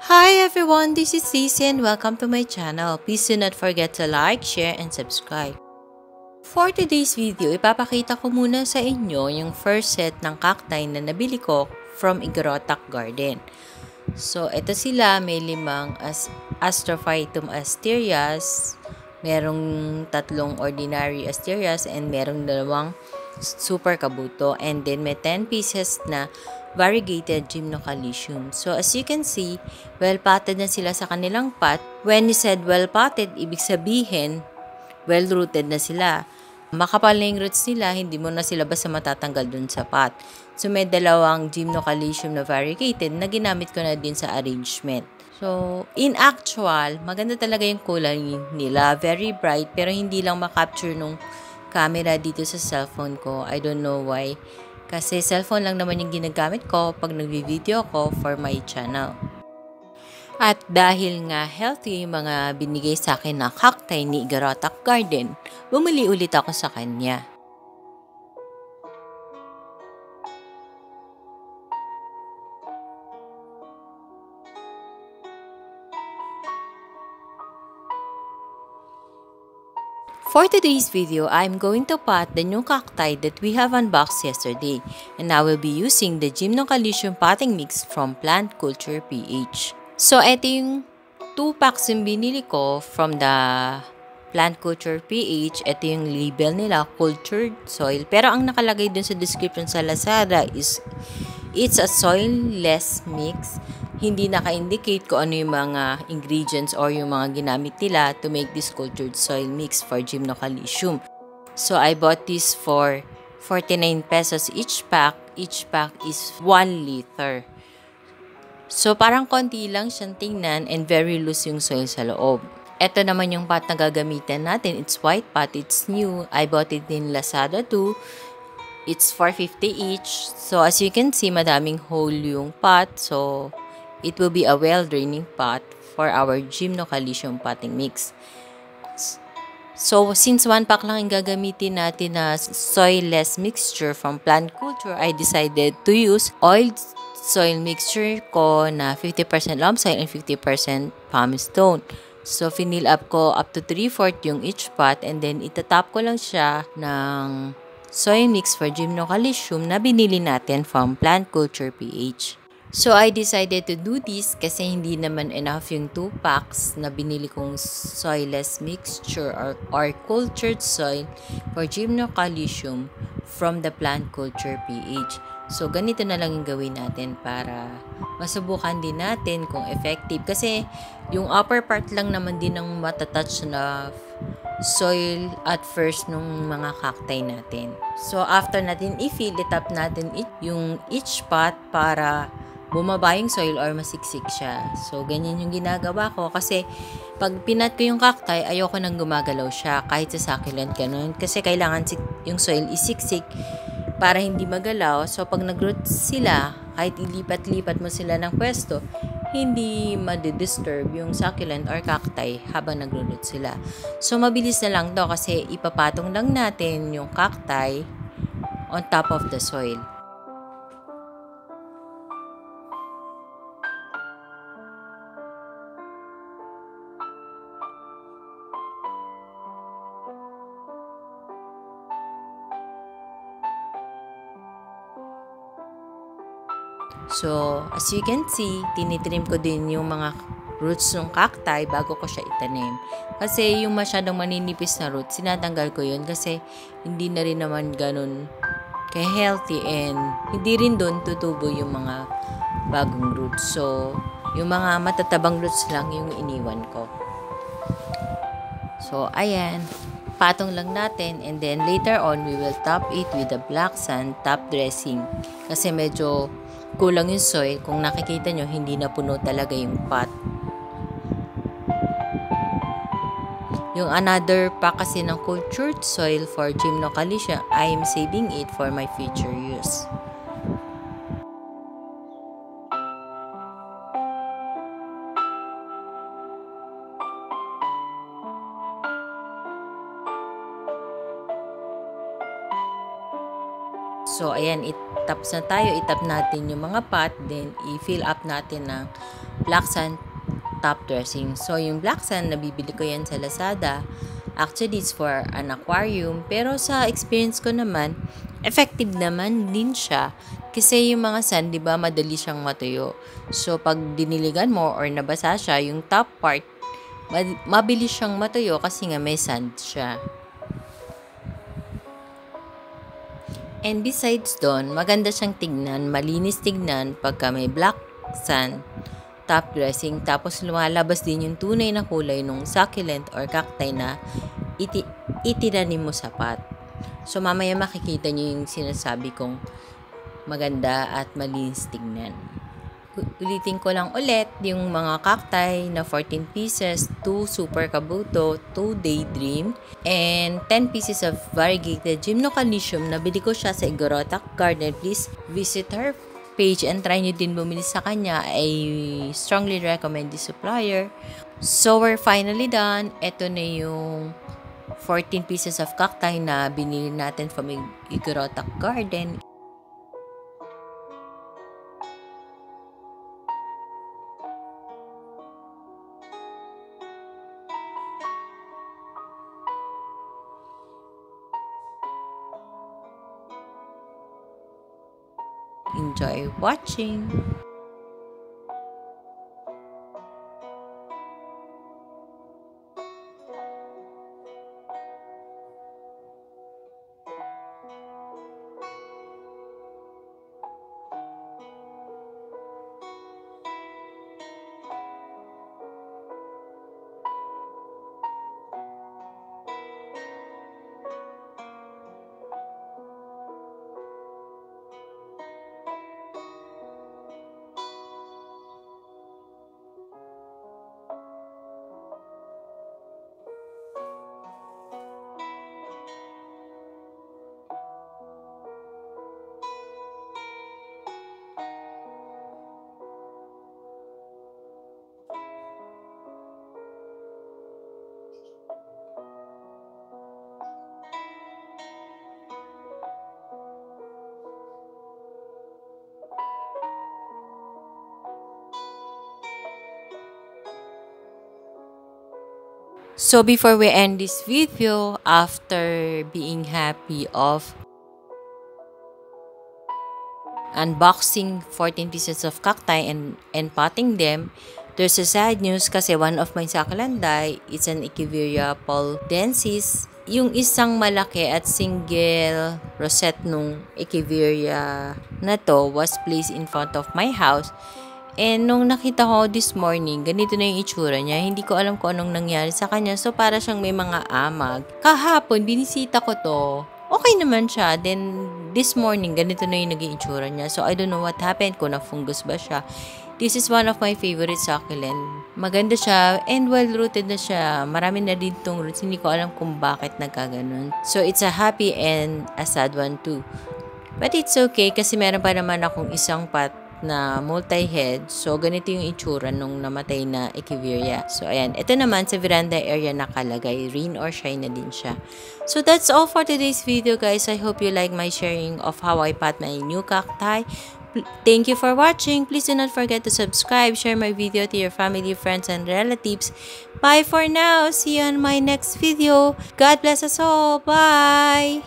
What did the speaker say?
Hi everyone, this is Cici and welcome to my channel. Please do not forget to like, share, and subscribe. For today's video, ipapakita ko muna sa inyo yung first set ng cacti na nabili ko from Igorotac Garden. So, ito sila, may 5 Astrophytum asterias, merong 3 ordinary asterias, and merong 2 super kabuto, and then may 10 pieces na variegated gymnocalcium. So, as you can see, well-potted na sila sa kanilang pot. When you said well-potted, ibig sabihin, well-rooted na sila. Makapal na yung roots nila, hindi mo na sila basta matatanggal dun sa pot. So, may 2 gymnocalcium na variegated na ginamit ko na din sa arrangement. So, in actual, maganda talaga yung kulay nila. Very bright, pero hindi lang makapture nung camera dito sa cellphone ko. I don't know why. Kasi cellphone lang naman yung ginagamit ko pag nagvi-video ko for my channel. At dahil nga healthy yung mga binigay sa akin na cacti ni Igorotac Garden, bumili ulit ako sa kanya. For today's video, I'm going to pot the new cacti that we have unboxed yesterday, and I will be using the Gymnocalcium potting mix from Plant Culture PH. So, ito yung 2 packs yung binili ko from the Plant Culture PH. Ito yung label nila, cultured soil. Pero ang nakalagay dun sa description sa Lazada is, it's a soil-less mix. Hindi naka-indicate kung ano yung mga ingredients or yung mga ginamit nila to make this cultured soil mix for Gymnocalcium. So, I bought this for 49 pesos each pack. Each pack is 1 liter. So, parang konti lang siyang tingnan and very loose yung soil sa loob. Ito naman yung pot na gagamitin natin. It's white pot. It's new. I bought it in Lazada too. It's 4.50 each. So, as you can see, madaming hole yung pot. So, it will be a well-draining pot for our Gymnocalcium potting mix. So, since 1 pack lang ang gagamitin natin na soil-less mixture from Plant Culture, I decided to use oiled soil mixture ko na 50% loam soil and 50% pumice stone. So, fill up ko up to 3/4 yung each pot, and then itatap ko lang siya ng soil mix for Gymnocalcium na binili natin from Plant Culture PH. So, I decided to do this kasi hindi naman enough yung 2 packs na binili kong soilless mixture or cultured soil for Gymnocalcium from the Plant Culture PH. So, ganito na lang yung gawin natin para masubukan din natin kung effective. Kasi, yung upper part lang naman din ang matatouch na soil at first nung mga cacti natin. So, after natin i-fill, itap natin yung each pot para bumaba yung soil or masiksik siya. So, ganyan yung ginagawa ko kasi pag pinat ko yung cacti, ayoko nang gumagalaw siya kahit sa succulent ganun. Kasi kailangan yung soil isiksik para hindi magalaw. So, pag nag-root sila, kahit ilipat-lipat mo sila ng pwesto, hindi madidisturb yung succulent or cacti habang nag-root sila. So, mabilis na lang to kasi ipapatong lang natin yung cacti on top of the soil. So, as you can see, tinitrim ko din yung mga roots ng cacti bago ko siya itanim. Kasi yung masyadong maninipis na roots, sinatanggal ko yun kasi hindi na rin naman ganun ka-healthy and hindi rin doon tutubo yung mga bagong roots. So, yung mga matatabang roots lang yung iniwan ko. So, ayan. Patong lang natin and then later on, we will top it with the black sand top dressing. Kasi medyo kulang yung soil. Kung nakikita nyo, hindi na puno talaga yung pot. Yung another pack kasi ng cultured soil for Gymnocalcium, I am saving it for my future use. So, ayan, tapos na tayo. Itap natin yung mga pot. Then, i-fill up natin ng black sand top dressing. So, yung black sand, nabibili ko yan sa Lazada. Actually, it's for an aquarium. Pero sa experience ko naman, effective naman din siya. Kasi yung mga sand, di ba, madali siyang matuyo. So, pag diniligan mo or nabasa siya, yung top part, mabilis siyang matuyo kasi nga may sand siya. And besides doon, maganda siyang tignan, malinis tignan pagka may black sand top dressing. Tapos lumalabas din yung tunay na kulay ng succulent or cacti na itinanim mo sa pot. So mamaya makikita nyo yung sinasabi kong maganda at malinis tignan. Ulitin ko lang ulit yung mga cacti na 14 pieces, 2 super kabuto, 2 daydream, and 10 pieces of variegated gymnocalycium. Nabili ko siya sa Igorotac Garden. Please visit her page and try nyo din bumili sa kanya. I strongly recommend this supplier. So we're finally done. Ito na yung 14 pieces of cacti na binili natin from Igorotac Garden. Enjoy watching! So before we end this video, after being happy of unboxing 14 pieces of cacti and potting them, there's a sad news kasi one of my succulent died. It's an Echeveria paulensis. Yung isang malaki at single rosette nung Echeveria na to was placed in front of my house. And nung nakita ko this morning, ganito na yung itsura niya. Hindi ko alam kung anong nangyari sa kanya. So, para siyang may mga amag. Kahapon, binisita ko to. Okay naman siya. Then, this morning, ganito na yung naging itsura niya. So, I don't know what happened. Kung na-fungus ba siya. This is one of my favorite succulent. Maganda siya and well-rooted na siya. Marami na din tong roots. Hindi ko alam kung bakit nagkaganon. So, it's a happy and a sad one too. But it's okay kasi meron pa naman akong isang pot na multi-head. So, ganito yung itsura nung namatay na Echeveria. So, ayan. Ito naman sa veranda area nakalagay. Rain or shine na din siya. So, that's all for today's video, guys. I hope you like my sharing of how I pot my new cacti. Thank you for watching. Please do not forget to subscribe, share my video to your family, friends, and relatives. Bye for now. See you on my next video. God bless us all. Bye!